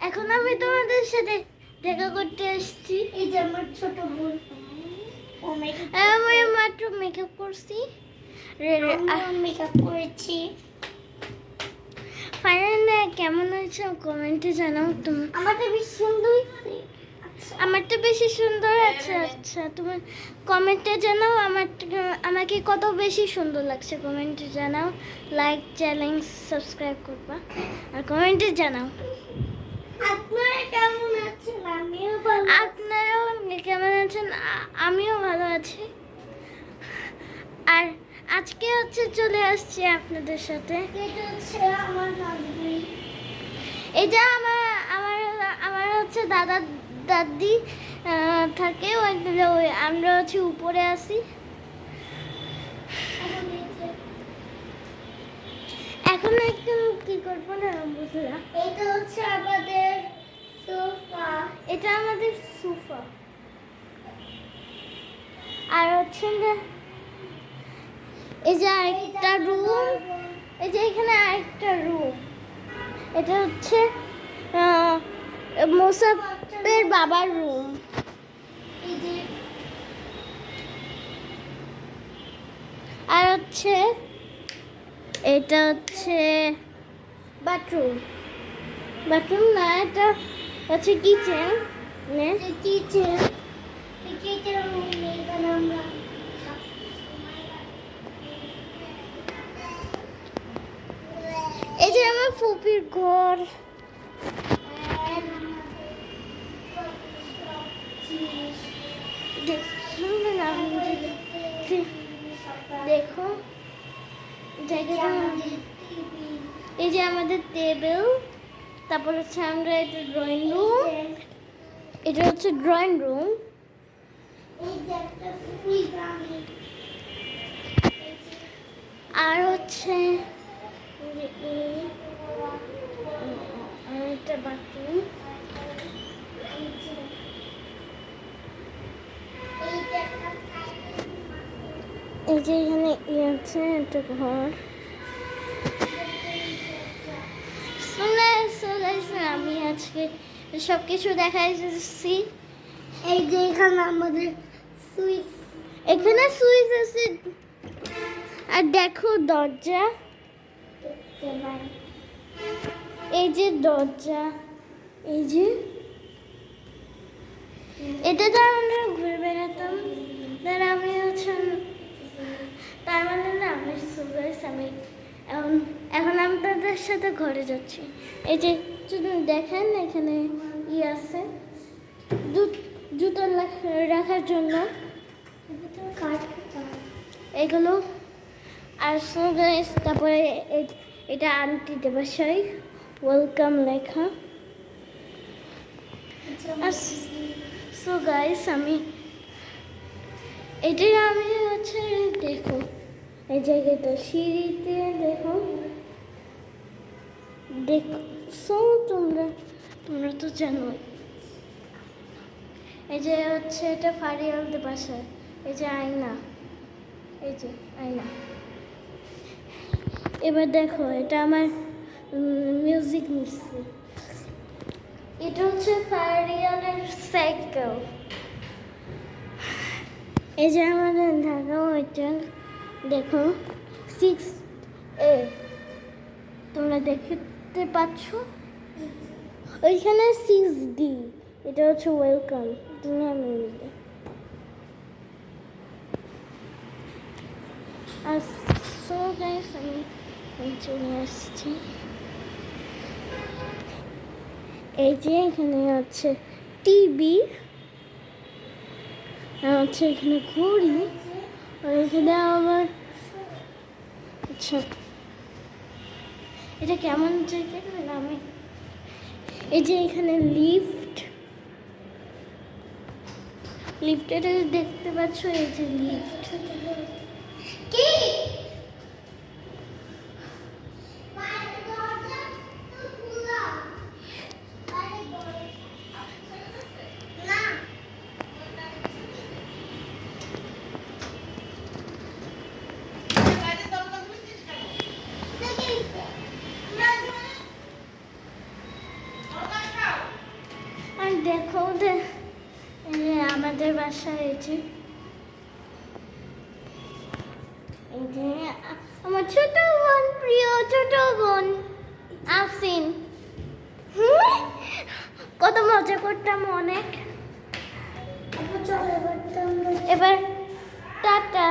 এখন আমি তোমাদের সাথে দেখা করতে আসছি। এই যে আমার ছোট বোন, আমি মাত্র মেকআপ করছি, মেকআপ করেছি। ফাইনালি কেমন হয়েছে কমেন্টে জানাও। তুমি আমারটা বেশি সুন্দর হয়েছে, আমারটা বেশি সুন্দর আছে। আচ্ছা তুমি কমেন্টে জানাও আমাকে কত বেশি সুন্দর লাগছে, কমেন্টে জানাও। লাইক চ্যানেল সাবস্ক্রাইব করবা আর কমেন্টে জানাও আপনারা কেমন আছেন। আপনারাও কেমন আছেন? আমিও ভালো আছি। আর আজকে হচ্ছে চলে আসছি আপনাদের সাথে। এটা হচ্ছে আমার নানি, এটা আমার হচ্ছে দাদা দাদি থাকে, আমরা হচ্ছে উপরে আসি। এখন একটু কি করবো না বুঝলাম। এটা হচ্ছে আমাদের সোফা, এটা আমাদের সোফা। আর হচ্ছে এই যে আরেকটা রুম, এই যে এখানে আরেকটা রুম। এটা হচ্ছে মোসাফের বাবার রুম। আর হচ্ছে এটা হচ্ছে বাথরুম, বাথরুম না, এটা হচ্ছে কিচেন। কিচেন এই যে আমার ফুপির ঘর। দেখো জায়গাটা, এই যে আমাদের টেবিল, তারপর হচ্ছে আমরা এটা ড্রয়িং রুম, এটা হচ্ছে ড্রয়িং রুম। আর হচ্ছে এটা বাথরুম। এই যে এখানে আছে একটা ঘর। আমি আজকে সবকিছু দেখাইছি। এই যে এখানে আমাদের সুইচ, এখানে সুইচ আছে। আর দেখো দরজা, এই যে দরজা, এই যে এটাতে আমরা ঘুরে বেড়াতাম। আমি হচ্ছে তার মানে না, আমি আমি এখন আমি তাদের সাথে ঘরে যাচ্ছি। এই যে যদি দেখেন এখানে আছে জুতো রাখার জন্য এগুলো। আর তারপরে এটা আন্টিদের বাসায় ওয়েলকাম লেখা। সো গাইস আমি এটা আমি হচ্ছে দেখো এই জায়গাটা সিঁড়িতে দেখো, দেখছো তোমরা তো জানো। এই যে হচ্ছে এটা ফারিয়ালদের বাসা। এই যে আয়না, এই যে আয়না। এবার দেখো এটা আমার মিউজিক নিচ্ছে। এটা হচ্ছে ফারিয়ালের সাইকেল। এই যে আমাদের ঢাকা হোটেল, দেখো 6A, তোমরা দেখতে পাচ্ছ। ওইখানে 6D, এটা হচ্ছে ওয়েলকাম। তুমি আমি আর সো গাইস আমি চলে আসছি। এই যে এখানে হচ্ছে টিভি, হচ্ছে এখানে ঘড়ি, আর এখানে আমার আচ্ছা এটা কেমন জায়গা আমি। এই যে এখানে লিফটের দেখতে পাচ্ছ, এই যে লিফট। কি আমাদের এই যে আমাদের বাসায় এই যে আমার ছোট বোন, প্রিয় ছোট বোন আফসিন। কত মজা করতাম অনেক। এবার টাটা।